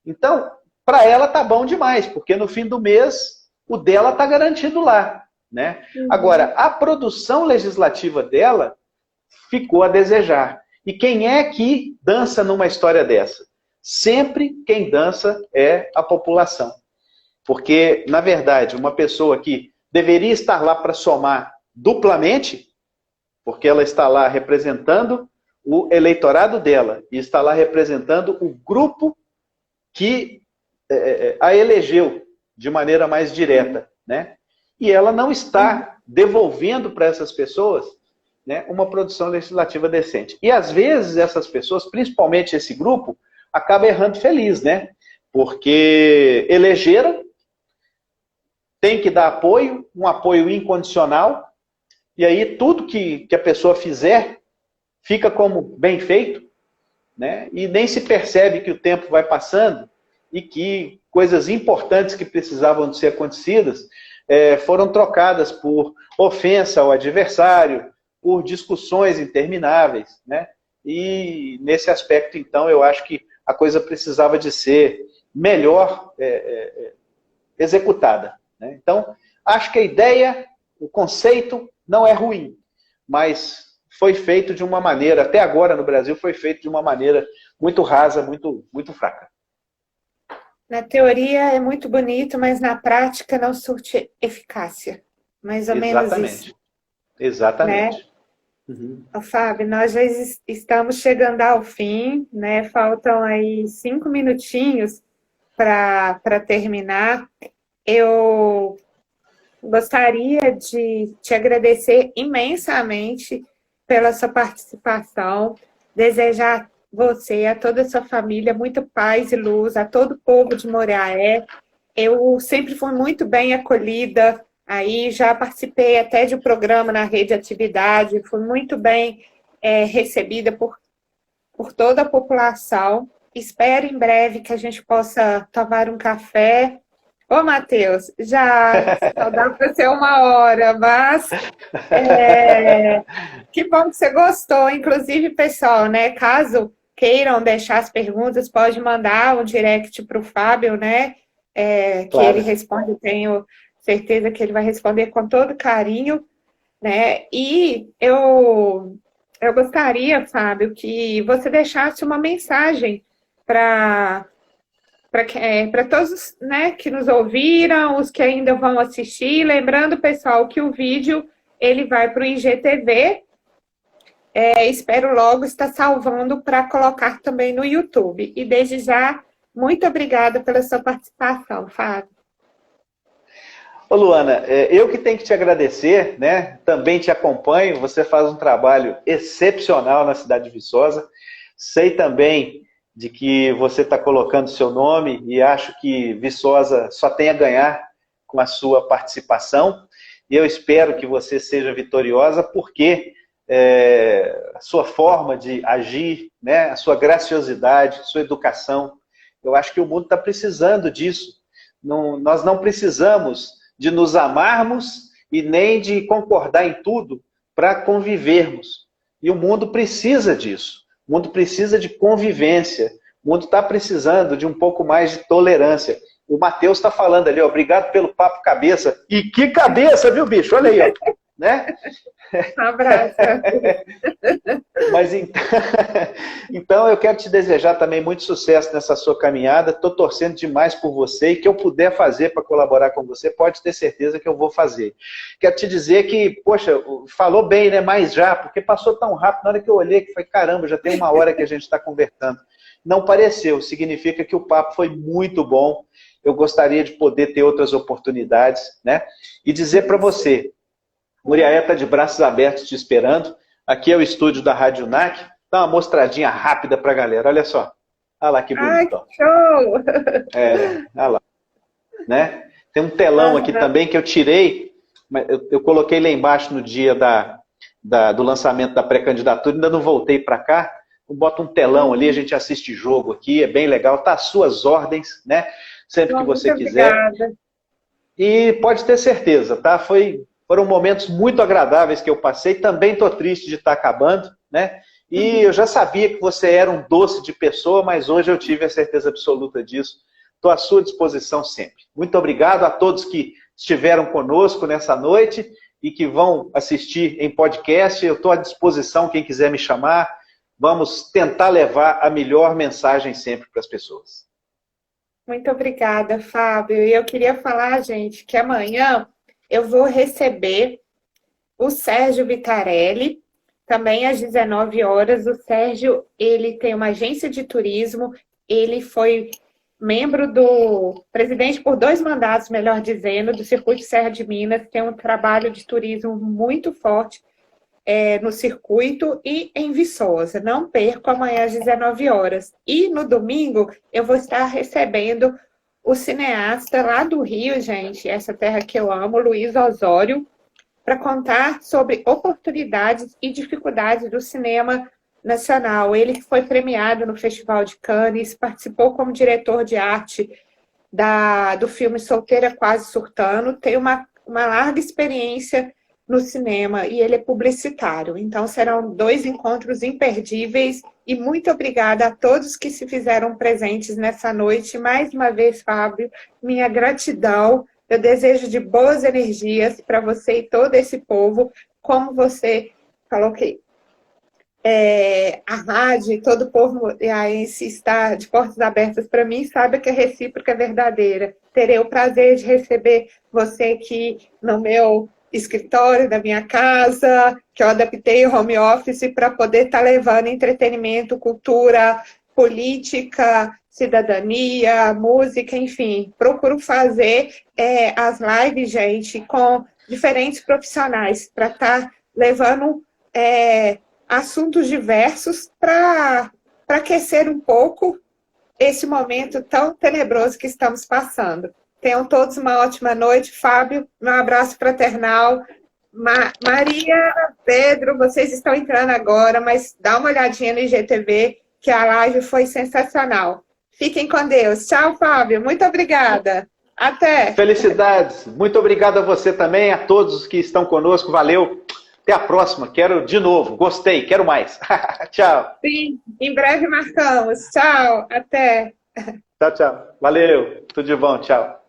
Então, para ela tá bom demais, porque no fim do mês o dela tá garantido lá, né? Agora, a produção legislativa dela ficou a desejar. E quem é que dança numa história dessa? Sempre quem dança é a população. Porque, na verdade, uma pessoa que deveria estar lá para somar duplamente, porque ela está lá representando o eleitorado dela e está lá representando o grupo que a elegeu de maneira mais direta, né? E ela não está devolvendo para essas pessoas, né, uma produção legislativa decente. E às vezes essas pessoas, principalmente esse grupo, acaba errando feliz, né? Porque elegeram, tem que dar apoio, um apoio incondicional, e aí tudo que a pessoa fizer fica como bem feito, né? E nem se percebe que o tempo vai passando e que coisas importantes que precisavam de ser acontecidas foram trocadas por ofensa ao adversário, por discussões intermináveis, né? E nesse aspecto, então, eu acho que a coisa precisava de ser melhor executada, né? Então, acho que a ideia, o conceito não é ruim, mas foi feito de uma maneira, até agora no Brasil, foi feito de uma maneira muito rasa, muito, muito fraca. Na teoria é muito bonito, mas na prática não surte eficácia. Mais ou menos isso. Exatamente. Né? Fábio, nós já estamos chegando ao fim, né? Faltam aí 5 minutinhos para terminar. Eu gostaria de te agradecer imensamente pela sua participação, desejar a você, a toda a sua família, muita paz e luz, a todo o povo de Moriaé. Eu sempre fui muito bem acolhida, aí já participei até de um programa na Rede Atividade, fui muito bem recebida por toda a população. Espero em breve que a gente possa tomar um café. Ô, Matheus, já só dá para ser 1 hora, mas que bom que você gostou. Inclusive, pessoal, né? Caso queiram deixar as perguntas, pode mandar um direct para o Fábio, né? Que ele Claro. responde, tenho certeza que ele vai responder com todo carinho, né? E eu gostaria, Fábio, que você deixasse uma mensagem para todos, né, que nos ouviram, os que ainda vão assistir. Lembrando, pessoal, que o vídeo ele vai para o IGTV. Espero logo estar salvando para colocar também no YouTube. E desde já, muito obrigada pela sua participação, Fábio. Ô Luana, eu que tenho que te agradecer, né? Também te acompanho, você faz um trabalho excepcional na cidade de Viçosa. Sei também de que você está colocando seu nome e acho que Viçosa só tem a ganhar com a sua participação. E eu espero que você seja vitoriosa, porque a sua forma de agir, né? A sua graciosidade, sua educação, eu acho que o mundo está precisando disso. Nós não precisamos de nos amarmos e nem de concordar em tudo para convivermos. E o mundo precisa disso. O mundo precisa de convivência. O mundo está precisando de um pouco mais de tolerância. O Matheus está falando ali, ó, obrigado pelo papo cabeça. E que cabeça, viu, bicho? Olha aí, ó. Né? Um abraço. Mas então eu quero te desejar também muito sucesso nessa sua caminhada. Estou torcendo demais por você e que eu puder fazer para colaborar com você, pode ter certeza que eu vou fazer. Quero te dizer que, poxa, falou bem, né? Mas já, porque passou tão rápido, na hora que eu olhei, que foi caramba, já tem 1 hora que a gente está conversando. Não pareceu, significa que o papo foi muito bom. Eu gostaria de poder ter outras oportunidades, né? E dizer para você, Moriaé está de braços abertos te esperando. Aqui é o estúdio da Rádio NAC. Dá uma mostradinha rápida para a galera. Olha só. Olha lá que bonitão. Ai, que show! Olha lá. Né? Tem um telão aqui também que eu tirei. Eu coloquei lá embaixo no dia do lançamento da pré-candidatura. Ainda não voltei para cá. Eu boto um telão ali, a gente assiste jogo aqui. É bem legal. Está às suas ordens, né? Sempre que você quiser. Obrigada. E pode ter certeza, tá? Foram momentos muito agradáveis que eu passei. Também estou triste de estar acabando, né? E eu já sabia que você era um doce de pessoa, mas hoje eu tive a certeza absoluta disso. Estou à sua disposição sempre. Muito obrigado a todos que estiveram conosco nessa noite e que vão assistir em podcast. Eu estou à disposição, quem quiser me chamar. Vamos tentar levar a melhor mensagem sempre para as pessoas. Muito obrigada, Fábio. E eu queria falar, gente, que amanhã eu vou receber o Sérgio Vitarelli, também às 19 horas. O Sérgio, ele tem uma agência de turismo, ele foi presidente por 2 mandatos, melhor dizendo, do Circuito Serra de Minas, tem um trabalho de turismo muito forte no circuito e em Viçosa. Não perco amanhã às 19 horas. E no domingo eu vou estar recebendo o cineasta lá do Rio, gente, essa terra que eu amo, Luiz Osório, para contar sobre oportunidades e dificuldades do cinema nacional. Ele que foi premiado no Festival de Cannes, participou como diretor de arte do filme Solteira Quase Surtando, tem uma larga experiência no cinema e ele é publicitário. Então serão 2 encontros imperdíveis e muito obrigada a todos que se fizeram presentes nessa noite. Mais uma vez, Fábio, minha gratidão. Eu desejo de boas energias para você e todo esse povo. Como você falou que a rádio e todo o povo se está de portas abertas para mim, sabe que a recíproca é verdadeira. Terei o prazer de receber você aqui no meu escritório da minha casa, que eu adaptei o home office para poder estar levando entretenimento, cultura, política, cidadania, música, enfim. Procuro fazer as lives, gente, com diferentes profissionais, para estar levando assuntos diversos para aquecer um pouco esse momento tão tenebroso que estamos passando. Tenham todos uma ótima noite. Fábio, um abraço fraternal. Maria, Pedro, vocês estão entrando agora, mas dá uma olhadinha no IGTV, que a live foi sensacional. Fiquem com Deus. Tchau, Fábio. Muito obrigada. Até. Felicidades. Muito obrigado a você também, a todos que estão conosco. Valeu. Até a próxima. Quero de novo. Gostei. Quero mais. Tchau. Sim, em breve marcamos. Tchau. Até. Tchau, tchau. Valeu. Tudo de bom. Tchau.